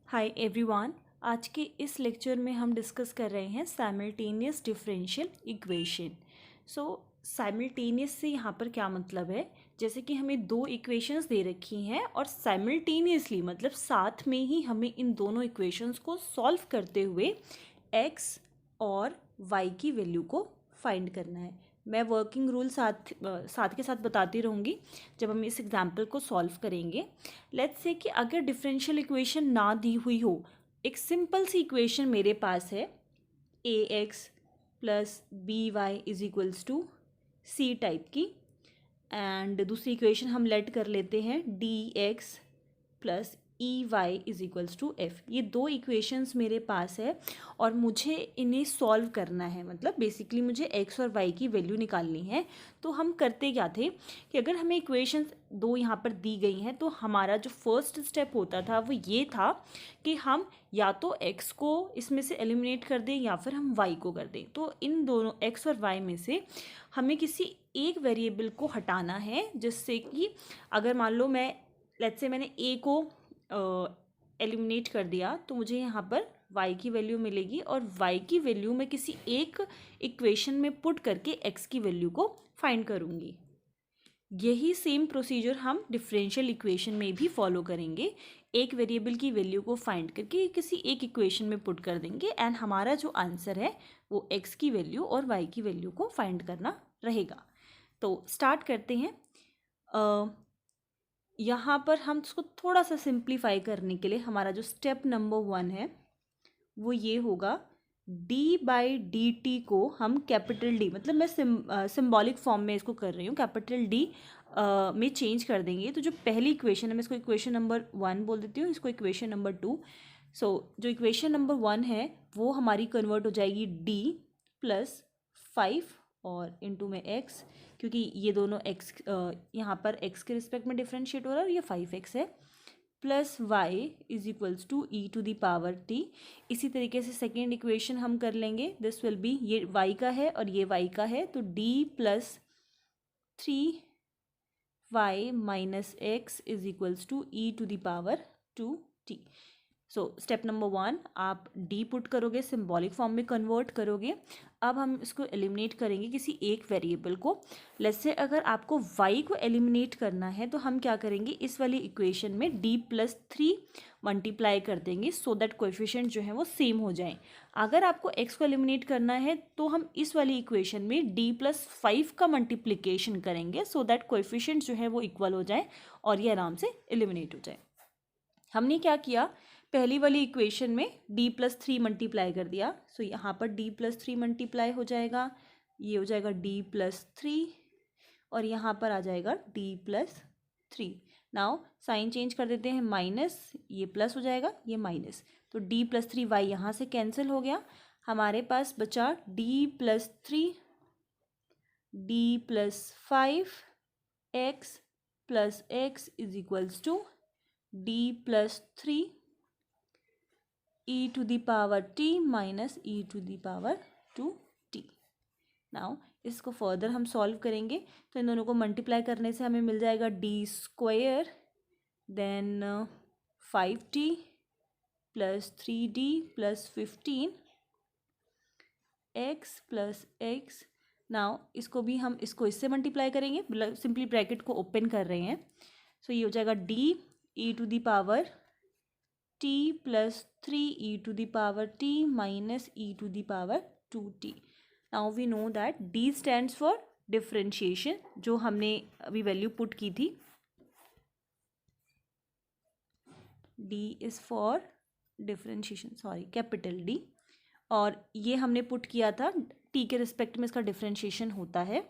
Hi everyone. आज के इस लेक्चर में हम डिस्कस कर रहे हैं साइमल्टेनियस डिफरेंशियल इक्वेशन। साइमल्टेनियस से यहाँ पर क्या मतलब है, जैसे कि हमें दो इक्वेशंस दे रखी हैं और साइमल्टेनियसली मतलब साथ में ही हमें इन दोनों इक्वेशंस को सॉल्व करते हुए x और y की वैल्यू को फाइंड करना है। मैं वर्किंग रूल साथ के साथ बताती रहूँगी जब हम इस एग्जाम्पल को सॉल्व करेंगे। लेट्स से कि अगर डिफरेंशियल इक्वेशन ना दी हुई हो, एक सिंपल सी इक्वेशन मेरे पास है ax plus B Y is equals to C type की, एंड दूसरी इक्वेशन हम लेट कर लेते हैं dx plus E Y is equals to F. ये दो इक्वेशंस मेरे पास है और मुझे इन्हें सॉल्व करना है, मतलब बेसिकली मुझे x और y की वैल्यू निकालनी है। तो हम करते क्या थे कि अगर हमें इक्वेशंस दो यहाँ पर दी गई हैं तो हमारा जो फर्स्ट स्टेप होता था वो ये था कि हम या तो x को इसमें से एलिमिनेट कर दें या फिर हम y को कर दें। तो इन दोनों x और y में से हमें किसी एक वेरिएबल को हटाना है, जिससे कि अगर मान लो लेट्स से मैंने a को एलिमिनेट कर दिया तो मुझे यहाँ पर y की वैल्यू मिलेगी और y की वैल्यू मैं किसी एक इक्वेशन में पुट करके x की वैल्यू को फाइंड करूँगी। यही सेम प्रोसीजर हम डिफरेंशियल इक्वेशन में भी फॉलो करेंगे। एक वेरिएबल की वैल्यू को फाइंड करके किसी एक इक्वेशन में पुट कर देंगे एंड हमारा जो आंसर है वो x की वैल्यू और y की वैल्यू को फाइंड करना रहेगा। तो स्टार्ट करते हैं। यहाँ पर हम इसको थोड़ा सा सिंप्लीफाई करने के लिए हमारा जो स्टेप नंबर 1 है वो ये होगा, d/dt को हम कैपिटल D, मतलब मैं सिंबॉलिक फॉर्म में इसको कर रही हूँ, कैपिटल D में चेंज कर देंगे। तो जो पहली इक्वेशन है मैं इसको इक्वेशन नंबर 1 बोल देती हूँ, इसको इक्वेशन नंबर 2। जो इक्वेशन नंबर 1 है वो हमारी कन्वर्ट हो जाएगी d प्लस 5 और इंटू में x, क्योंकि ये दोनों x यहाँ पर x के रिस्पेक्ट में डिफ्रेंशिएट हो रहा है और ये 5x है, plus y is equals to E to the power t। इसी तरीके से सेकेंड इक्वेशन हम कर लेंगे, दिस विल बी, ये y का है और ये y का है, तो d plus 3y minus x is equals to E to the power 2t। Step number 1 आप d पुट करोगे, सिंबॉलिक फॉर्म में कन्वर्ट करोगे। अब हम इसको एलिमिनेट करेंगे किसी एक वेरिएबल को। लेट्स से अगर आपको y को एलिमिनेट करना है तो हम क्या करेंगे, इस वाली इक्वेशन में d प्लस 3 मल्टीप्लाई कर देंगे सो दैट कोएफिशिएंट जो है वो सेम हो जाए। अगर आपको x को एलिमिनेट करना है तो हम इस वाली इक्वेशन में d प्लस 5 का मल्टीप्लिकेशन करेंगे सो दैट कोएफिशिएंट जो है वो इक्वल हो जाए और ये आराम से एलिमिनेट हो जाए। हमने क्या किया, पहली वाली इक्वेशन में d प्लस 3 मल्टीप्लाई कर दिया, सो यहाँ पर d प्लस 3 मल्टीप्लाई हो जाएगा, ये हो जाएगा d प्लस 3 और यहाँ पर आ जाएगा d plus 3। Now sine change कर देते हैं, माइनस, ये प्लस हो जाएगा, ये माइनस, तो d प्लस 3y यहाँ से कैंसिल हो गया। हमारे पास बचा d plus 3 d plus 5x plus x is equals to d plus 3 e to the power t minus e to the power 2t। Now इसको फर्दर हम सॉल्व करेंगे तो इन दोनों को मल्टीप्लाई करने से हमें मिल जाएगा d square then 5t plus 3d plus 15 x plus x। Now इसको भी हम इससे मल्टीप्लाई करेंगे, सिंपली ब्रैकेट को ओपन कर रहे हैं, सो ये हो जाएगा d e to the power t plus 3 e to the power t minus e to the power 2t। Now we know that d stands for differentiation, जो हमने अभी वैल्यू पुट की थी, d is for differentiation, sorry capital D, और ये हमने put किया था t के रिस्पेक्ट में इसका डिफरेंशिएशन होता है।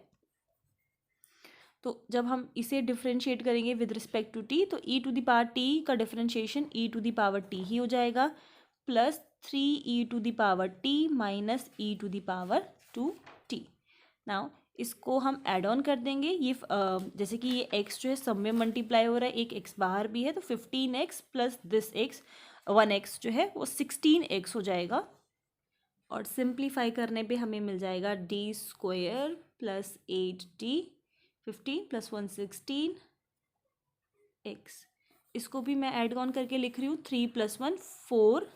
तो जब हम इसे डिफरेंशिएट करेंगे विद रिस्पेक्ट टू टी, तो e to the power t का differentiation e to the power t ही हो जाएगा, plus 3e to the power t minus e to the power 2t। Now इसको हम ऐड ऑन कर देंगे, ये जैसे कि ये x जो है सब में मल्टीप्लाई हो रहा है, एक x बाहर भी है, तो 15x plus this x 1x जो है वो 16x हो जाएगा, और सिंप्लीफाई करने पे हमें मिल जाएगा d square plus 8d 15 plus 1 16 x इसको भी मैं ऐड ऑन करके लिख रही हूँ, 3 + 1 4,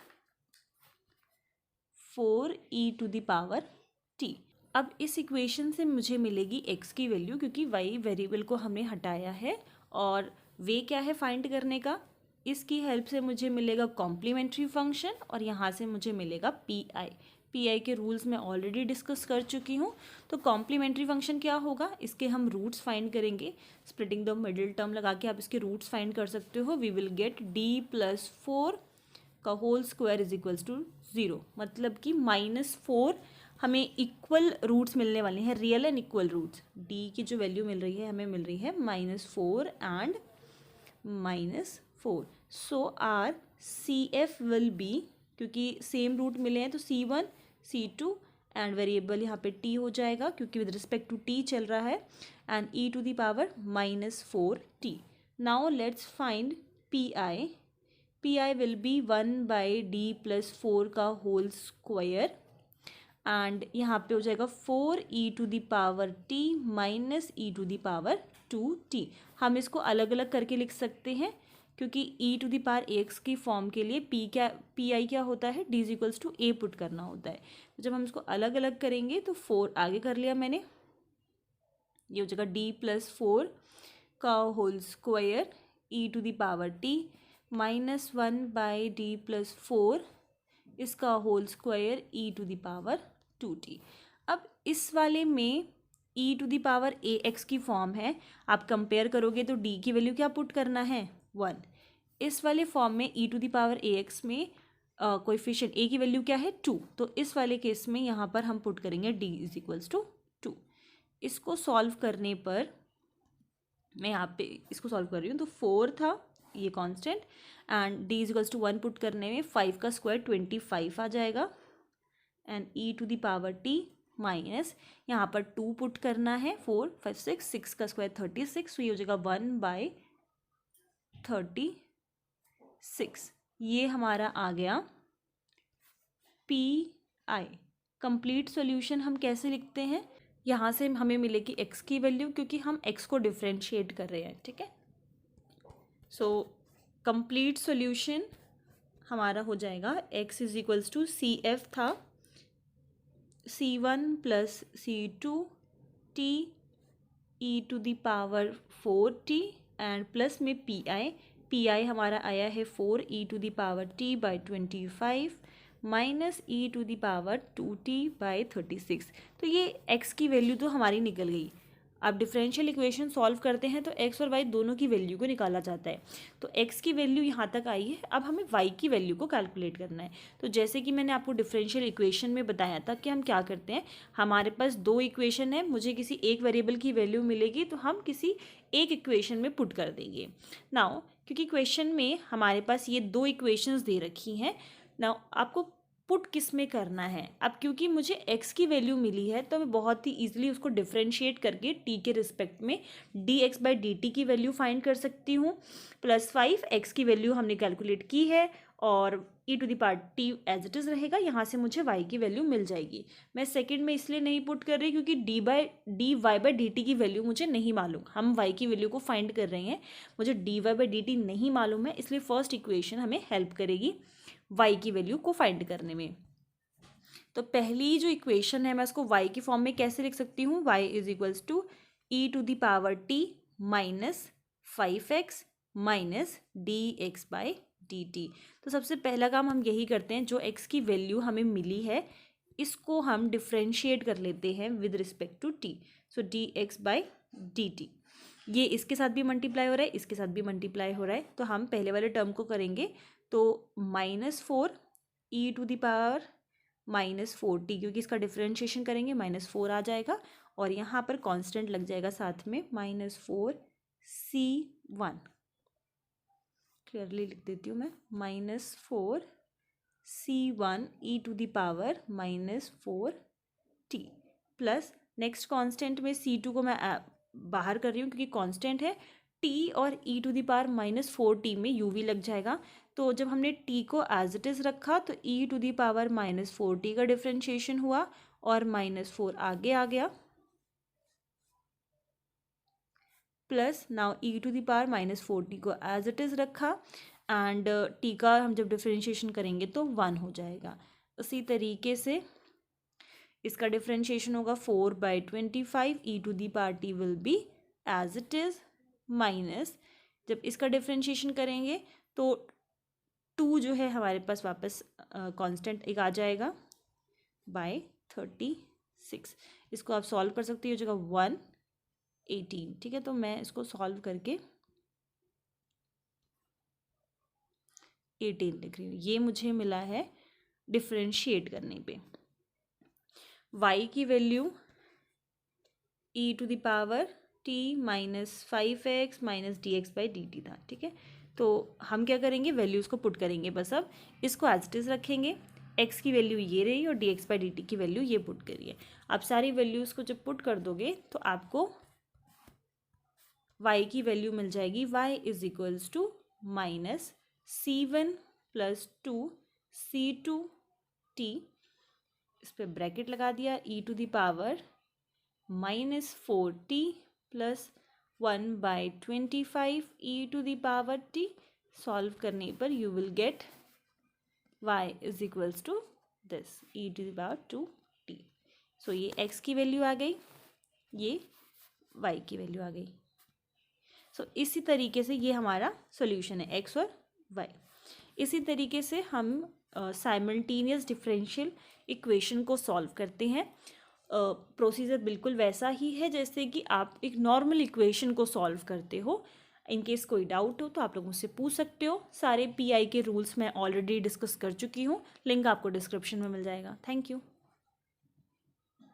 4e⁻t। अब इस इक्वेशन से मुझे मिलेगी x की वैल्यू, क्योंकि y वेरिएबल को हमने हटाया है और वे क्या है फाइंड करने का। इसकी हेल्प से मुझे मिलेगा कॉम्प्लीमेंट्री फंक्शन और यहाँ से मुझे मिलेगा पी आई के रूल्स मैं ऑलरेडी डिस्कस कर चुकी हूँ। तो कॉम्प्लीमेंट्री फंक्शन क्या होगा, इसके हम रूट्स फाइंड करेंगे। स्प्लिटिंग द मिडिल टर्म लगा के आप इसके रूट्स फाइंड कर सकते हो। वी विल गेट d+4 का whole square is equals to 0, मतलब कि -4 हमें इक्वल रूट्स मिलने वाले हैं, real and equal roots. d की जो वैल्यू मिल रही है हमें मिल रही है -4 and -4। So our CF will be, क्योंकि सेम रूट मिले हैं तो C1 C2 एंड वेरिएबल यहाँ पे t हो जाएगा क्योंकि विद रिस्पेक्ट टू t चल रहा है, and e⁻⁻4t। Now let's find pi। pi will be 1/d+4 का होल स्क्वायर एंड यहाँ पे हो जाएगा 4e⁻t -e⁻2t। हम इसको अलग अलग करके लिख सकते हैं क्योंकि e⁻ax की फॉर्म के लिए pi क्या होता है, d = a पुट करना होता है। तो जब हम इसको अलग अलग करेंगे तो 4 आगे कर लिया मैंने, ये हो जाएगा d+4 का होल स्क्वायर e⁻t -1/d+4 इसका होल स्क्वायर e⁻2t। अब इस वाले में e⁻ax की फॉर्म है, आप कंपेयर करोगे तो d की वैल्यू क्या पुट करना है, 1। इस वाले फॉर्म में e⁻ax में कोएफिशिएंट a की वैल्यू क्या है, 2। तो इस वाले केस में यहाँ पर हम पुट करेंगे d = 2। इसको सॉल्व करने पर मैं यहाँ पे इसको सॉल्व कर रही हूँ, तो 4 था ये कांस्टेंट एंड d = 1 पुट करने में 5 का स्क्वायर 25 आ जाएगा एंड e⁻t माइनस यहाँ पर 2 पुट करना है, 4 5 6 का स्क्वायर 36, तो ये हो जाएगा 1/36। ये हमारा आ गया pi। कंप्लीट सॉल्यूशन हम कैसे लिखते हैं, यहाँ से हमें मिलेगी x की वैल्यू क्योंकि हम x को डिफरेंशिएट कर रहे हैं, ठीक है। सो कंप्लीट सॉल्यूशन हमारा हो जाएगा x = CF था C1 + C2 t e⁻4t and plus में pi हमारा आया है 4e⁻t/25 -e⁻2t/36। तो ये x की वैल्यू तो हमारी निकल गई। अब डिफरेंशियल इक्वेशन सॉल्व करते हैं तो x और y दोनों की वैल्यू को निकाला जाता है। तो x की वैल्यू यहाँ तक आई है, अब हमें y की वैल्यू को कैलकुलेट करना है। तो जैसे कि मैंने आपको डिफरेंशियल इक्वेशन में बताया था कि हम क्या करते हैं, हमारे पास 2 इक्वेशन है, मुझे किसी एक वेरिएबल की वैल्यू मिलेगी तो हम किसी एक इक्वेशन में पुट कर देंगे। नाउ क्योंकि क्वेश्चन में हमारे पास ये 2 इक्वेशंस दे रखी हैं, नाउ आपको पुट किस में करना है। अब क्योंकि मुझे x की वैल्यू मिली है तो मैं बहुत ही ईजिली उसको डिफरेंशिएट करके t के रिस्पेक्ट में dx/dt की वैल्यू फाइंड कर सकती हूँ। +5 x की वैल्यू हमने कैलकुलेट की है और e⁻t एज इट इज़ रहेगा, यहाँ से मुझे y की वैल्यू मिल जाएगी। मैं सेकंड में इसलिए नहीं पुट कर रही क्योंकि dy/dt की वैल्यू मुझे नहीं मालूम, हम y की वैल्यू को फाइंड कर रहे हैं, मुझे dy/dt नहीं मालूम है, इसलिए फर्स्ट इक्वेशन हमें हेल्प करेगी y की वैल्यू को फाइंड करने में। तो पहली जो इक्वेशन है मैं उसको y की फॉर्म में कैसे लिख सकती हूँ, y = e⁻t -5x -dx/dt। तो सबसे पहला काम हम यही करते हैं, जो x की वैल्यू हमें मिली है इसको हम डिफरेंशिएट कर लेते हैं with respect to t। So dx/dt, ये इसके साथ भी मल्टीप्लाई हो रहा है, इसके साथ भी मल्टीप्लाई हो रहा है, तो हम पहले वाले टर्म को करेंगे तो -4 e⁻−4t, क्योंकि इसका डिफरेंशिएशन करेंगे -4 आ जाएगा और यहाँ पर कांस्टेंट लग जाएगा साथ में -4c1। क्लियरली लिख देती हूँ मैं, -4c1 e⁻−4t plus next constant में c2 को मैं बाहर कर रही हूँ क्योंकि कांस्टेंट है, t और e⁻−4t में u भी लग जाएगा। तो जब हमने t को एज इट इज़ रखा तो e⁻−4t का डिफरेंशिएशन हुआ और -4 आगे आ गया plus now E to the power minus 4t को एज इट इज़ रखा एंड t का हम जब डिफरेंशिएशन करेंगे तो 1 हो जाएगा। उसी तरीके से इसका डिफरेंशिएशन होगा 4/25 e to the power t will be as it is minus जब इसका डिफरेंशिएशन करेंगे तो 2 जो है हमारे पास वापस कांस्टेंट एक आ जाएगा बाय 36। इसको आप सॉल्व कर सकते हो जगह 118। ठीक है, तो मैं इसको सॉल्व करके 18 लिख रही हूँ। ये मुझे मिला है डिफरेंशिएट करने पे। y की value e to the power t minus 5x minus dx/dt था। ठीक है, तो हम क्या करेंगे, वैल्यूज़ को पुट करेंगे। बस अब इसको एज इट इज़ रखेंगे, x की वैल्यू ये रही और dx/dt की वैल्यू ये पुट करिए। आप सारी वैल्यूज़ को जब पुट कर दोगे तो आपको y की वैल्यू मिल जाएगी, y is equals to minus c1 plus 2 c2t, इस पर ब्रैकेट लगा दिया, e to the power minus 4t plus 1/25 e to the power t। Solve करने पर you will get y is equals to this e to the power 2t। So ये x की value आ गई, ये y की value आ गई। सो इसी तरीके से ये हमारा सॉल्यूशन है x और y। इसी तरीके से हम साइमल्टेनियस डिफरेंशियल इक्वेशन को सॉल्व करते हैं। प्रोसीजर बिल्कुल वैसा ही है जैसे कि आप एक नॉर्मल इक्वेशन को सॉल्व करते हो। इन केस कोई डाउट हो तो आप लोग मुझसे पूछ सकते हो। सारे पीआई के रूल्स मैं ऑलरेडी डिस्कस कर चुकी हूँ, लिंक आपको डिस्क्रिप्शन में मिल जाएगा। Thank you.